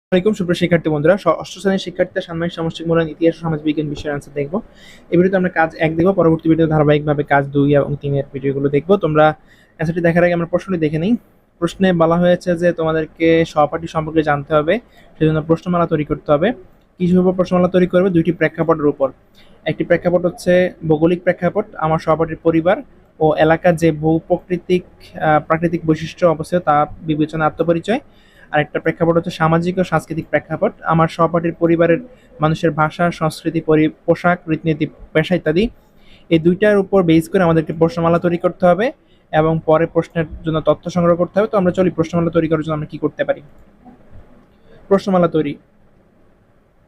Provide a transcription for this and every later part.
আসসালামাইকুম সুপ্রিয় শিক্ষার্থী বন্ধুরা, ষষ্ঠ শ্রেণীর শিক্ষার্থীদের সাময়িক সামষ্টিক মূল্যায়ন ইতিহাস ও সমাজ বিজ্ঞান বিষয়ের আনসার দেখবো। এই ভিডিওতে আমরা কাজ 1 দেখবো, পরবর্তী ভিডিও ধারাবাহিকভাবে কাজ 2 এবং 3 এর ভিডিওগুলো দেখবো। তোমরা অ্যান্সারটি দেখার আগে আমরা প্রশ্নটি দেখে নিই। প্রশ্নে বলা হয়েছে যে তোমাদেরকে সহপাঠী সম্পর্কে জানতে হবে, সেজন্য প্রশ্নমালা তৈরি করতে হবে। কিসের উপর প্রশ্নমালা তৈরি করবে? দুইটি প্রেক্ষাপটের উপর। একটি প্রেক্ষাপট হচ্ছে ভৌগোলিক প্রেক্ষাপট, আমার সহপাঠীর পরিবার ও এলাকার যে প্রাকৃতিক বৈশিষ্ট্য অবস্থিত তা বিবেচনা আত্মপরিচয়। আরেকটা প্রেক্ষাপট হচ্ছে সামাজিক ও সাংস্কৃতিক প্রেক্ষাপট, আমার সহপাঠীর পরিবারের মানুষের ভাষা, সংস্কৃতি, পোশাক, রীতিনীতি, পেশা ইত্যাদি। এই দুইটার উপর বেস করে আমাদেরকে প্রশ্নমালা তৈরি করতে হবে এবং পরে প্রশ্নের জন্য তথ্য সংগ্রহ করতে হবে। তো আমরা চলি প্রশ্নমালা তৈরি করার জন্য আমরা কি করতে পারি। প্রশ্নমালা তৈরি।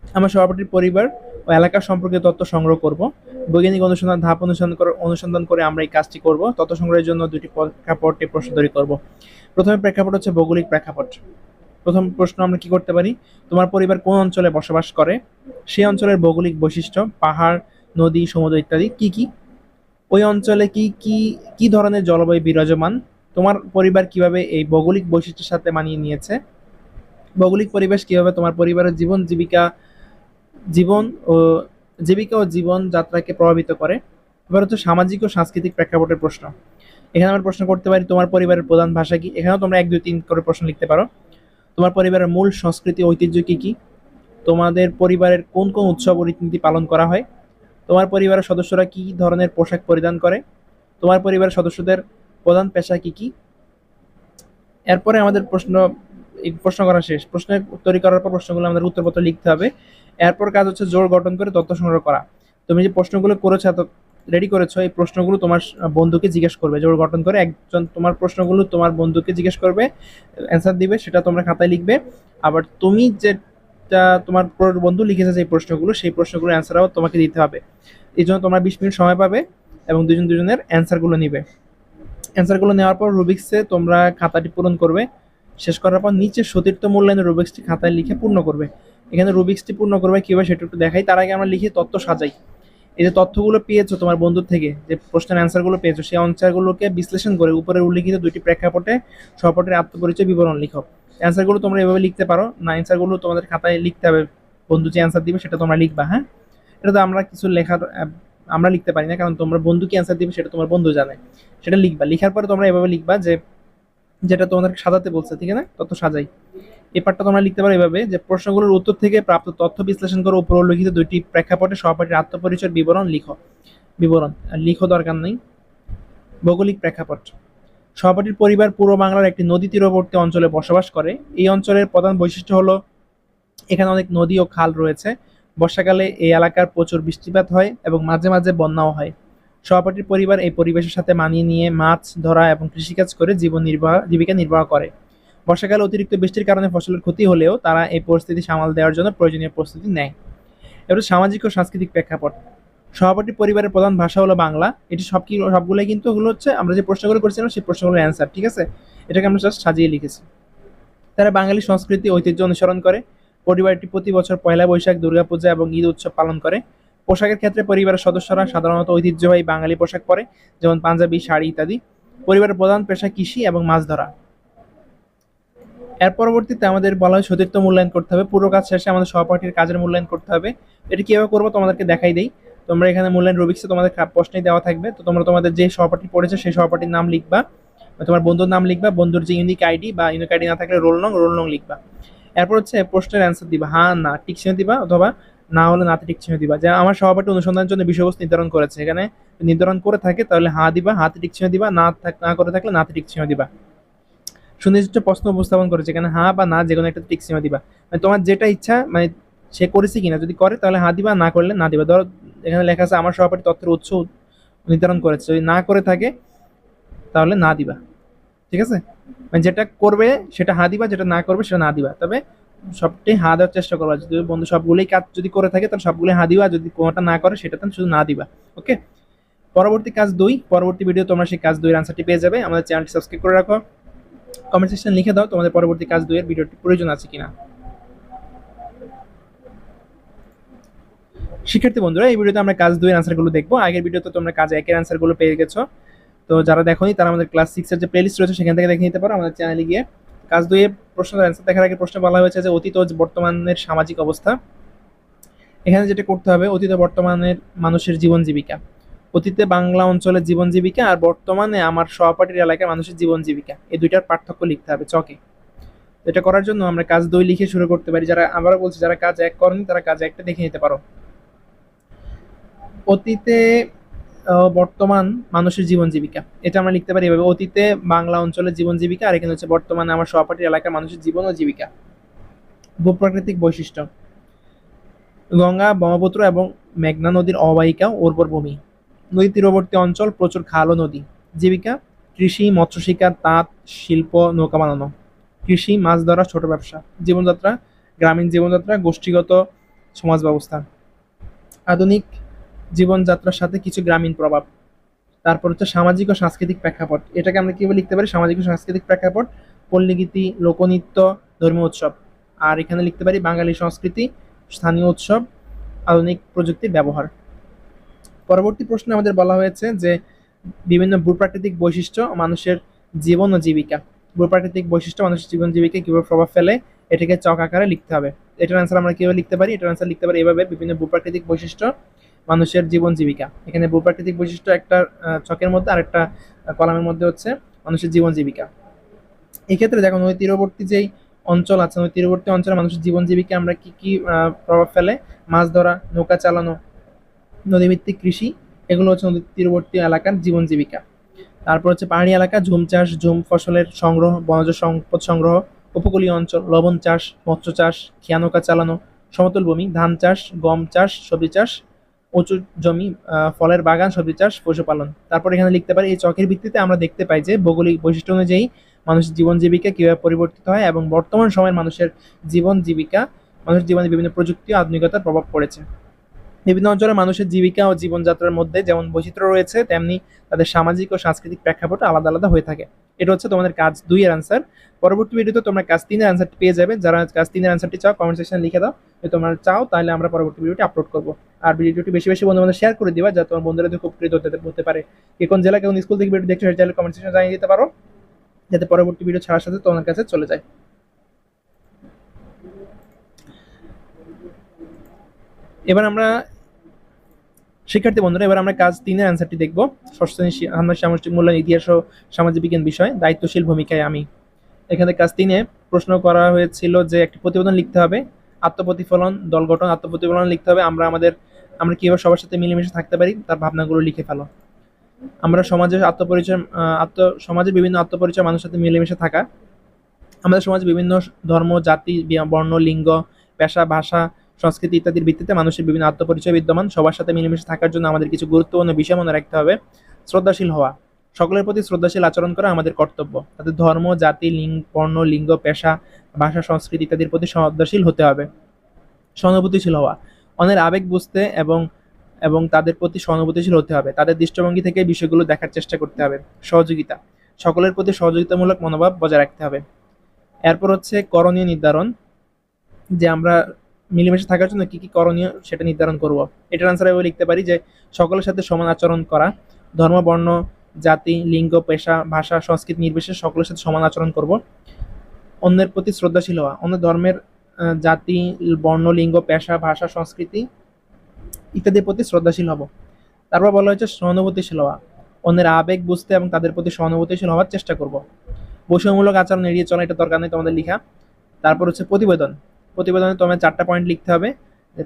আমার সহপাঠীর পরিবার ও এলাকা সম্পর্কে তথ্য সংগ্রহ করব। বৈজ্ঞানিক ধাপ অনুসন্ধান করে আমরা এই কাজটি করব। তথ্য সংগ্রহের জন্য দুটি প্রেক্ষাপটে প্রশ্ন তৈরি করব। প্রথমে প্রেক্ষাপট হচ্ছে ভৌগোলিক প্রেক্ষাপট। প্রথম প্রশ্ন আমরা কি করতে পারি? তোমার পরিবার কোন অঞ্চলে বসবাস করে? সেই অঞ্চলের ভৌগোলিক বৈশিষ্ট্য, পাহাড়, নদী, সমুদ্র ইত্যাদি কি কি? ওই অঞ্চলে কি কি কি ধরনের জলবায়ু বিরাজমান? তোমার পরিবার কিভাবে এই ভৌগোলিক বৈশিষ্ট্যের সাথে মানিয়ে নিয়েছে? ভৌগোলিক পরিবেশ কিভাবে তোমার পরিবারের জীবন ও জীবন যাত্রাকে প্রভাবিত করে? এবার হচ্ছে সামাজিক ও সাংস্কৃতিক প্রেক্ষাপটের প্রশ্ন। এখানে আমরা প্রশ্ন করতে পারি তোমার পরিবারের প্রধান ভাষা কি? এখানেও তোমরা 1, 2, 3 করে প্রশ্ন লিখতে পারো। তোমার পরিবারের মূল সংস্কৃতি ঐতিহ্য কি কি? তোমাদের পরিবারের কোন কোন উৎসব ও রীতিনীতি পালন করা হয়? তোমার পরিবারের সদস্যরা কি ধরনের পোশাক পরিধান করে? তোমার পরিবারের সদস্যদের প্রধান পেশা কি কি? এরপরে আমাদের প্রশ্ন করা শেষ। প্রশ্নের তৈরি করার পর প্রশ্নগুলো আমাদের উত্তরপত্র লিখতে হবে। এরপর কাজ হচ্ছে জোড় গঠন করে তথ্য সংগ্রহ করা। তুমি যে প্রশ্নগুলো করেছো, রেডি করেছো, এই প্রশ্নগুলো তোমার বন্ধুকে জিজ্ঞেস করবে। জোড় গঠন করে একজন তোমার প্রশ্নগুলো তোমার বন্ধুকে জিজ্ঞেস করবে, অ্যান্সার দিবে, সেটা তোমরা খাতায় লিখবে। আবার তুমি যেটা তোমার বন্ধু লিখেছে যে প্রশ্নগুলো, সেই প্রশ্নগুলোর অ্যান্সারও তোমাকে দিতে হবে। এই জন্য তোমরা 20 মিনিট সময় পাবে এবং দুজনের অ্যান্সারগুলো নিবে। অ্যান্সারগুলো নেওয়ার পর রুবিক্সে তোমরা খাতাটি পূরণ করবে। শেষ করার পর নিচে সতীর্থ মূল্যায়নের রুবিক্সটি খাতায় লিখে পূর্ণ করবে। এখানে রুবিক্সটি পূর্ণ করবে কীভাবে সেটা একটু দেখাই। তার আগে আমরা লিখে তথ্য সাজাই। এই যে তথ্যগুলো পেয়েছো তোমার বন্ধুর থেকে, যে প্রশ্নের অ্যান্সারগুলো পেয়েছো, সেই অ্যান্সারগুলোকে বিশ্লেষণ করে উপরে উল্লিখিত দুইটি প্রেক্ষাপটে সহপাঠীর আত্মপরিচয় বিবরণ লিখো। অ্যান্সারগুলো তোমরা এভাবে লিখতে পারো না, অ্যান্সারগুলো তোমাদের খাতায় লিখতে হবে। বন্ধু যে অ্যান্সার দিবে সেটা তোমরা লিখবা। হ্যাঁ, এটা তো আমরা কিছু আমরা লিখতে পারি না, কারণ তোমরা বন্ধু কি অ্যান্সার দিবে সেটা তোমার বন্ধু জানে। সেটা লিখবা। লিখার পরে তোমরা এভাবে লিখবা যে যেটা তোমাদেরকে সাজাতে বলছে, ঠিক আছে? তথ্য সাজাই। এই পার্টটা তোমরা লিখতে পারো এভাবে যে প্রশ্নগুলোর উত্তর থেকে প্রাপ্ত তথ্য বিশ্লেষণ করে উপর উল্লিখিত দুইটি প্রেক্ষাপটে সহপাঠীর আত্মপরিচয়ের বিবরণ লিখো দরকার নেই। ভৌগোলিক প্রেক্ষাপট। সহপাঠীর পরিবার পূর্ব বাংলার একটি নদী তীরবর্তী অঞ্চলে বসবাস করে। এই অঞ্চলের প্রধান বৈশিষ্ট্য হলো এখানে অনেক নদী ও খাল রয়েছে। বর্ষাকালে এই এলাকার প্রচুর বৃষ্টিপাত হয় এবং মাঝে মাঝে বন্যাও হয়। সহপাঠীর পরিবার এই পরিবেশের সাথে মানিয়ে নিয়ে মাছ ধরা এবং কৃষিকাজ করে জীবিকা নির্বাহ করে। বর্ষাকালে অতিরিক্ত বৃষ্টির কারণে ফসলের ক্ষতি হলেও তারা এই পরিস্থিতি সামাল দেওয়ার জন্য প্রয়োজনীয় প্রস্তুতি নেয়। এবার সামাজিক ও সাংস্কৃতিক প্রেক্ষাপট। সহপাঠী পরিবারের প্রধান ভাষা হলো বাংলা। এটি সবগুলোই কিন্তু ওগুলো হচ্ছে আমরা যে প্রশ্নগুলো করেছিলাম সেই প্রশ্নগুলোর অ্যান্সার, ঠিক আছে? এটাকে আমরা জাস্ট সাজিয়ে লিখেছি। তারা বাঙালি সংস্কৃতি ঐতিহ্য অনুসরণ করে। পরিবারটি প্রতি বছর পয়লা বৈশাখ, দুর্গাপূজা এবং ঈদ উৎসব পালন করে। পোশাকের ক্ষেত্রে পরিবারের সদস্যরা সাধারণত ঐতিহ্যবাহী বাঙালি পোশাক পরে, যেমন পাঞ্জাবি, শাড়ি ইত্যাদি। পরিবারের প্রধান পেশা কৃষি এবং মাছ ধরা। এর পরবর্তীতে আমাদের বলা হয় সতীর্থ মূল্যায়ন করতে হবে। পুরো কাজ শেষে আমাদের সহপাঠীর কাজের মূল্যায়ন করতে হবে। এটা কিভাবে করবো তোমাদেরকে দেখাই দেই। তোমরা এখানে মূল্যায়ন রুবিক্সে তোমাদের প্রশ্নই দেওয়া থাকবে। তো তোমরা তোমাদের যে সহপাঠী পড়েছে সেই সহপাঠীর নাম লিখবা, তোমার বন্ধুর নাম লিখবা, বন্ধুর যে ইউনিক আইডি বা ইউনিক আইডি না থাকলে রোল নং লিখবা। এরপর হচ্ছে প্রশ্নের অ্যান্সার দিবা, হ্যাঁ না টিক চিহ্ন দিবা, অথবা না হলে নাতে টিক চিহ্ন দিবা। যে আমার সহপাঠী অনুসন্ধানের জন্য বিষয়বস্তু নির্ধারণ করেছে, এখানে নির্ধারণ করে থাকে তাহলে হ্যাঁ দিবা, হাতে টিক চিহ্ন দিবা, না করে থাকলে নাতে টিক চিহ্ন দিবা। সুনির্দিষ্ট প্রশ্ন উপস্থাপন করেছে, এখানে হ্যাঁ বা না যে কোনো একটা টিক চিহ্ন দিবা। মানে তোমার যেটা ইচ্ছা, মানে সে করেছে কিনা, যদি করে তাহলে হ্যাঁ দিবা, না করলে না দিবা। ধরো এখানে লেখা আছে আমার সহপাঠী তথ্যের উৎস নির্ধারণ করেছে, যদি না করে থাকে তাহলে না দিবা, ঠিক আছে? মানে যেটা করবে সেটা হা দিবা, যেটা না করবে সেটা না দিবা। তবে সবটাই হা দেওয়ার চেষ্টা করবা। যদি বন্ধু সবগুলোই কাজ যদি করে থাকে তাহলে সবগুলোই হা দিবা, যদি কোনোটা না করে সেটাতে শুধু না দিবা। ওকে, পরবর্তী কাজ 2, পরবর্তী ভিডিও তোমরা সেই কাজ 2 এর আনসারটি পেয়ে যাবে। আমাদের চ্যানেলটি সাবস্ক্রাইব করে রাখো। কমেন্ট সেকশন লিখে দাও তোমাদের পরবর্তী কাজ 2 এর ভিডিওটি প্রয়োজন আছে কিনা। শিক্ষার্থী বন্ধুরা, এই ভিডিওতে আমরা কাজ 2 এর আনসারগুলো দেখবো। আগের ভিডিওতে তোমরা কাজ 1 এর আনসারগুলো পেয়ে গেছো। তো যারা দেখোনি তারা আমাদের ক্লাস 6 এর যে প্লেলিস্ট রয়েছে সেখান থেকে দেখে নিতে পারো আমাদের চ্যানেলে গিয়ে। কাজ 2 এর প্রশ্নের অ্যান্সার দেখার আগে প্রশ্নে বলা হয়েছে যে অতীত ও বর্তমানের সামাজিক অবস্থা। এখানে যেটা করতে হবে, অতীত ও বর্তমানের মানুষের জীবন জীবিকা। অতীতে বাংলা অঞ্চলের জীবন জীবিকা আর বর্তমানে আমার সহপাঠীর এলাকার মানুষের জীবন জীবিকা, এই দুইটার পার্থক্য লিখতে হবে চকে। এটা করার জন্য আমরা কাজ 2 লিখে শুরু করতে পারি। যারা, আবারও বলছি, যারা কাজ 1 করেনি তারা কাজ 1টা দেখে নিতে পারো। অতীতে বর্তমান মানুষের জীবন জীবিকা, এটা আমরা লিখতে পারি এভাবে: অতীতে বাংলা অঞ্চলের জীবন জীবিকা, আর এখানে হচ্ছে বর্তমানে আমার সহপাঠীর এলাকার মানুষের জীবন ও জীবিকা। ভূপ্রাকৃতিক বৈশিষ্ট্য: গঙ্গা, ব্রহ্মপুত্র এবং মেঘনা নদীর অববাহিকা, উর্বর ভূমি। নদী তীরবর্তী অঞ্চল, প্রচুর খাল ও নদী। জীবিকা: কৃষি, মৎস্য শিকার, তাঁত শিল্প, নৌকা বানানো। কৃষি, মাছ ধরা, ছোট ব্যবসা। জীবনযাত্রা: গ্রামীণ জীবনযাত্রা, গোষ্ঠীগত সমাজ ব্যবস্থা। আধুনিক জীবনযাত্রার সাথে কিছু গ্রামীণ প্রভাব। তারপর হচ্ছে সামাজিক ও সাংস্কৃতিক প্রেক্ষাপট, এটাকে আমরা কিভাবে লিখতে পারি? সামাজিক ও সাংস্কৃতিক প্রেক্ষাপট: পল্লীগীতি, লোকনৃত্য, ধর্মীয় উৎসব। আর এখানে লিখতে পারি বাঙালি সংস্কৃতি, স্থানীয় উৎসব, আধুনিক প্রযুক্তির ব্যবহার। পরবর্তী প্রশ্নে আমাদের বলা হয়েছে যে বিভিন্ন ভূপ্রাকৃতিক বৈশিষ্ট্য মানুষের জীবন ও জীবিকা। ভূপ্রাকৃতিক বৈশিষ্ট্য মানুষের জীবন জীবিকায় কিভাবে প্রভাব ফেলে, এটাকে চক আকারে লিখতে হবে। এটার অ্যান্সার আমরা কিভাবে লিখতে পারি? এটার অ্যান্সার লিখতে পারি এভাবে: বিভিন্ন ভূপ্রাকৃতিক বৈশিষ্ট্য মানুষের জীবন জীবিকা। এখানে ভূপ্রাকৃতিক বৈশিষ্ট্য একটা ছকের মধ্যে, আর একটা কলামের মধ্যে হচ্ছে মানুষের জীবন জীবিকা। এক্ষেত্রে দেখো, নদী তীরবর্তী যেই অঞ্চল আছে, নদী তীরবর্তী অঞ্চলে মানুষের জীবন জীবিকা আমরা কি কি প্রভাব ফেলে? মাছ ধরা, নৌকা চালানো, নদীভিত্তিক কৃষি, এগুলো হচ্ছে নদী তীরবর্তী এলাকার জীবন জীবিকা। তারপর হচ্ছে পাহাড়ি এলাকা, ঝুম চাষ, ঝুম ফসলের সংগ্রহ, বনজ সম্পদ সংগ্রহ। উপকূলীয় অঞ্চল, লবণ চাষ, মৎস্য চাষ, খেয়া নৌকা চালানো। সমতল ভূমি, ধান চাষ, গম চাষ, সবজি চাষ। উঁচু জমি, ফলের বাগান, সবজি চাষ, পশুপালন। তারপর এখানে লিখতে পারি এই চকের ভিত্তিতে আমরা দেখতে পাই যে ভৌগোলিক বৈশিষ্ট্য অনুযায়ী মানুষের জীবন জীবিকা কিভাবে পরিবর্তিত হয় এবং বর্তমান সময়ের মানুষের জীবন জীবিকা, মানুষের জীবনে বিভিন্ন প্রযুক্তি ও আধুনিকতার প্রভাব পড়েছে। বিভিন্ন অঞ্চলের মানুষের জীবিকা ও জীবনযাত্রার মধ্যে যেমন বৈচিত্র্য রয়েছে, তেমনি তাদের সামাজিক ও সাংস্কৃতিক প্রেক্ষাপট আলাদা আলাদা হয়ে থাকে। এটা হচ্ছে তোমাদের কাজ 2 এর অ্যান্সার। পরবর্তী ভিডিওতে তোমরা কাজ 3 এর অ্যান্সারটি পেয়ে যাবে। যারা কাজ 3 এর অ্যান্সারটি চাও কমেন্ট সেকশনে লিখে দাও যদি তোমরা চাও, তাহলে আমরা পরবর্তী ভিডিওটি আপলোড করব। আর ভিডিওটি বেশি বেশি বন্ধুদের শেয়ার করে দিবা, যাতে তোমার বন্ধুরা খুব উপকৃত হতে পারে। কোন জেলা, কোন স্কুল থেকে ভিডিও দেখছো সেটা চাইলে কমেন্ট সেকশনে জানিয়ে দিতে পারো, যাতে পরবর্তী ভিডিও ছাড়ার সাথে তোমার কাছে চলে যায়। এবার আমরা শিক্ষার্থী বন্ধুরা, এবার আমরা কাজ 3 এর অ্যান্সারটি দেখব। ষষ্ঠ শ্রেণীর সামষ্টিক মূল্যায়ন, ইতিহাস ও সামাজিক বিজ্ঞান বিষয়, দায়িত্বশীল ভূমিকায় আমি। এখানে কাজ 3 এ প্রশ্ন করা হয়েছিল যে একটি প্রতিবেদন লিখতে হবে, আত্মপ্রতিফলন, দল গঠন। আত্মপ্রতিফলন লিখতে হবে আমরা কিভাবে সবার সাথে মিলেমিশে থাকতে পারি তার ভাবনাগুলো লিখে ফেলো। আমরা সমাজের আত্মপরিচয়, সমাজের বিভিন্ন আত্মপরিচয় মানুষের সাথে মিলেমিশে থাকা। আমাদের সমাজে বিভিন্ন ধর্ম, জাতি, বর্ণ, লিঙ্গ, পেশা, ভাষা, সংস্কৃতি ইত্যাদির ভিত্তিতে মানুষের বিভিন্ন আত্মপরিচয় বিদ্যমান। সবার সাথে মিলেমিশে থাকার জন্য আমাদের কিছু গুরুত্বপূর্ণ বিষয় মনে রাখতে হবে। শ্রদ্ধাশীল হওয়া, সকলের প্রতি শ্রদ্ধাশীল আচরণ করা আমাদের কর্তব্য। তাদের ধর্ম, জাতি, বর্ণ, লিঙ্গ, পেশা, ভাষা, সংস্কৃতি ইত্যাদির প্রতি শ্রদ্ধাশীল হতে হবে। সহানুভূতিশীল হওয়া, অন্যের আবেগ বুঝতে এবং এবং তাদের প্রতি সহানুভূতিশীল হতে হবে। তাদের দৃষ্টিভঙ্গি থেকে বিষয়গুলো দেখার চেষ্টা করতে হবে। সহযোগিতা, সকলের প্রতি সহযোগিতামূলক মনোভাব বজায় রাখতে হবে। এরপর হচ্ছে করণীয় নির্ধারণ, যে আমরা মিলেমিশে থাকার জন্য কি কি করণীয় সেটা নির্ধারণ করব। এটার আনসার আমি লিখতে পারি যে সকলের সাথে সমান আচরণ করা, ধর্ম, বর্ণ, জাতি, লিঙ্গ, পেশা, ভাষা, সংস্কৃতি নির্বিশেষে সকলের সাথে সমান আচরণ করব। অন্যের প্রতি শ্রদ্ধাশীল হওয়া, অন্য ধর্মের, জাতি, বর্ণ, লিঙ্গ, পেশা, ভাষা, সংস্কৃতি ইত্যাদির প্রতি শ্রদ্ধাশীল হব। তারপর বলা হয়েছে সহানুভূতিশীল হওয়া, অন্যের আবেগ বুঝতে এবং তাদের প্রতি সহানুভূতিশীল হওয়ার চেষ্টা করব। বৈষম্যমূলক আচরণ এড়িয়ে চলা, এটা দরকার নেই তোমাদের লেখা। তারপর হচ্ছে প্রতিবেদনে তোমার 4টা পয়েন্ট লিখতে হবে।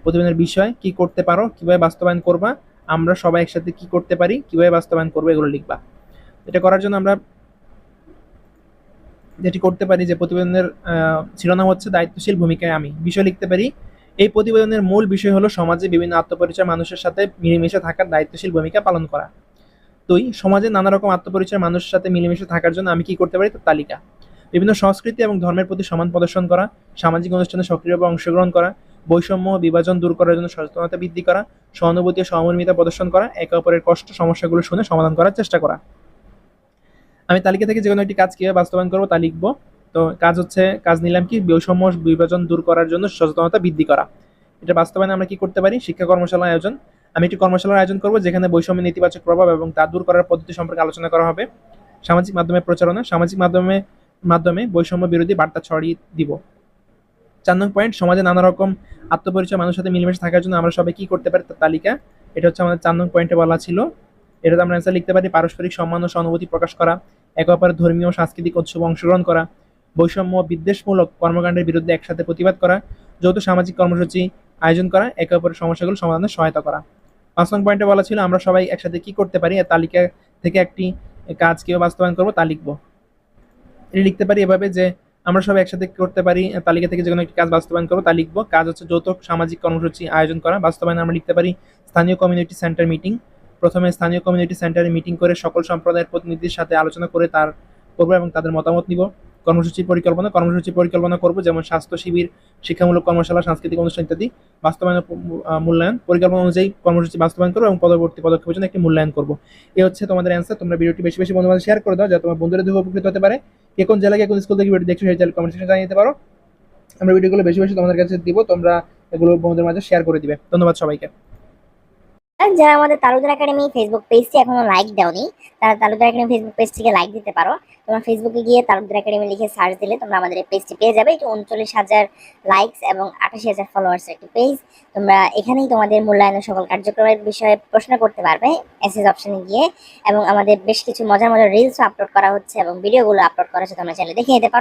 প্রতিবেদনের বিষয়, কি করতে পারো, কিভাবে বাস্তবায়ন করবা, আমরা সবাই একসাথে কি করতে পারি, কিভাবে বাস্তবায়ন করবো, এগুলো লিখবা। এটা করার জন্য আমরা যেটি করতে পারি, যে প্রতিবেদনের শিরোনাম হচ্ছে দায়িত্বশীল ভূমিকায় আমি। বিষয় লিখতে পারি, এই প্রতিবেদনের মূল বিষয় হলো সমাজে বিভিন্ন আত্মপরিচয় মানুষের সাথে মিলেমিশে থাকার দায়িত্বশীল ভূমিকা পালন করা। 2, সমাজে নানা রকম আত্মপরিচয় মানুষের সাথে মিলেমিশে থাকার জন্য আমি কি করতে পারি তার তালিকা। বিভিন্ন সংস্কৃতি এবং ধর্মের প্রতি সম্মান প্রদর্শন করা, সামাজিক অনুষ্ঠানে সক্রিয়ভাবে অংশগ্রহণ করা, বৈষম্য বিভাজন দূর করার জন্য সচেতনতা বৃদ্ধি করা, সহানুভূতি ও সহমর্মিতা প্রদর্শন করা, একে অপরের কষ্ট সমস্যাগুলো শুনে সমাধান করার চেষ্টা করা। আমি তালিকা থেকে যে কোনো একটি কাজ কিভাবে বাস্তবায়ন করবো তা লিখবো। তো কাজ নিলাম কি, বৈষম্য বিভাজন দূর করার জন্য সচেতনতা বৃদ্ধি করা। এটা বাস্তবায়নে আমরা কি করতে পারি, শিক্ষা কর্মশালা আয়োজন। আমি একটি কর্মশালার আয়োজন করবো যেখানে বৈষম্যের নেতিবাচক প্রভাব এবং তা দূর করার পদ্ধতি সম্পর্কে আলোচনা করা হবে। সামাজিক মাধ্যমে প্রচারণা, সামাজিক মাধ্যমে মাধ্যমে বৈষম্য বিরোধী বার্তা ছড়িয়ে দিব। 4 নং পয়েন্ট, সমাজে নানা রকম আত্মপরিচয় মানুষের সাথে মিলেমিশে থাকার জন্য আমরা সবাই কি করতে পারি তার তালিকা। এটা হচ্ছে আমাদের 4 নং পয়েন্টে বলা ছিল। এটাতে আমরা অ্যান্সার লিখতে পারি পারস্পরিক সম্মান ও সহানুভূতি প্রকাশ করা, একে অপরের ধর্মীয় ও সাংস্কৃতিক উৎসবে অংশগ্রহণ করা, বৈষম্য ও বিদ্বেষমূলক কর্মকাণ্ডের বিরুদ্ধে একসাথে প্রতিবাদ করা, যৌথ সামাজিক কর্মসূচি আয়োজন করা, একে অপরের সমস্যাগুলো সমাধানে সহায়তা করা। 5 নং পয়েন্টে বলা ছিল আমরা সবাই একসাথে কি করতে পারি, এর তালিকা থেকে একটি কাজ কিভাবে বাস্তবায়ন করবো তা লিখবো। এটা লিখতে পারি এভাবে যে আমরা সবাই একসাথে কি করতে পারি, তালিকা থেকে যে কোনো একটি কাজ বাস্তবায়ন করবো তা লিখবো। কাজ হচ্ছে যৌথ সামাজিক কর্মসূচি আয়োজন করা। বাস্তবায়নে আমরা লিখতে পারি স্থানীয় কমিউনিটি সেন্টার মিটিং। প্রথমে স্থানীয় কমিউনিটি সেন্টারে মিটিং করে সকল সম্প্রদায়ের প্রতিনিধির সাথে আলোচনা করে করবো এবং তাদের মতামত নিব। কর্মসূচি পরিকল্পনা করবো, যেমন স্বাস্থ্য শিবির, শিক্ষামূলক কর্মশালা, সাংস্কৃতিক অনুষ্ঠান ইত্যাদি। বাস্তবায়ন মূল্যায়ন, পরিকল্পনা অনুযায়ী কর্মসূচি বাস্তবায়ন করবো এবং পরবর্তী পদক্ষেপের জন্য একটি মূল্যায়ন করবো। এই হচ্ছে তোমাদের অ্যান্সার। তোমরা ভিডিওটি বেশি বেশি বন্ধুদের শেয়ার করে দাও, যাতে তোমার বন্ধুরা দেখে উপকৃত হতে পারে। কে কোন জেলায় কোন স্কুল থেকে ভিডিও দেখছো সেই জেলার কমেন্ট সেকশনে জানিয়ে দিতে পারো। আমরা ভিডিওগুলো বেশি বেশি তোমাদের কাছে দিব, তোমরা এগুলো বন্ধুদের মাঝে শেয়ার করে দিবে। ধন্যবাদ সবাইকে। যারা আমাদের তালুকদার একাডেমি ফেসবুক পেজটি এখনো লাইক দাওনি, তারা তালুকদার একাডেমি ফেসবুক পেজটিকে লাইক দিতে পারো। তোমরা ফেসবুকে গিয়ে তালুকদার একাডেমি লিখে সার্চ দিলে তোমরা আমাদের এই পেজটি পেয়ে যাবে। এটি 39,000 লাইকস এবং 88,000 ফলোয়ার্স একটি পেজ। তোমরা এখানেই তোমাদের মূল্যায়নের সকল কার্যক্রমের বিষয়ে প্রশ্ন করতে পারবে এসএস অপশনে গিয়ে, এবং আমাদের বেশ কিছু মজার মজার রিলসও আপলোড করা হচ্ছে এবং ভিডিওগুলো আপলোড করা হচ্ছে, তোমরা চাইলে দেখে নিতে পারো।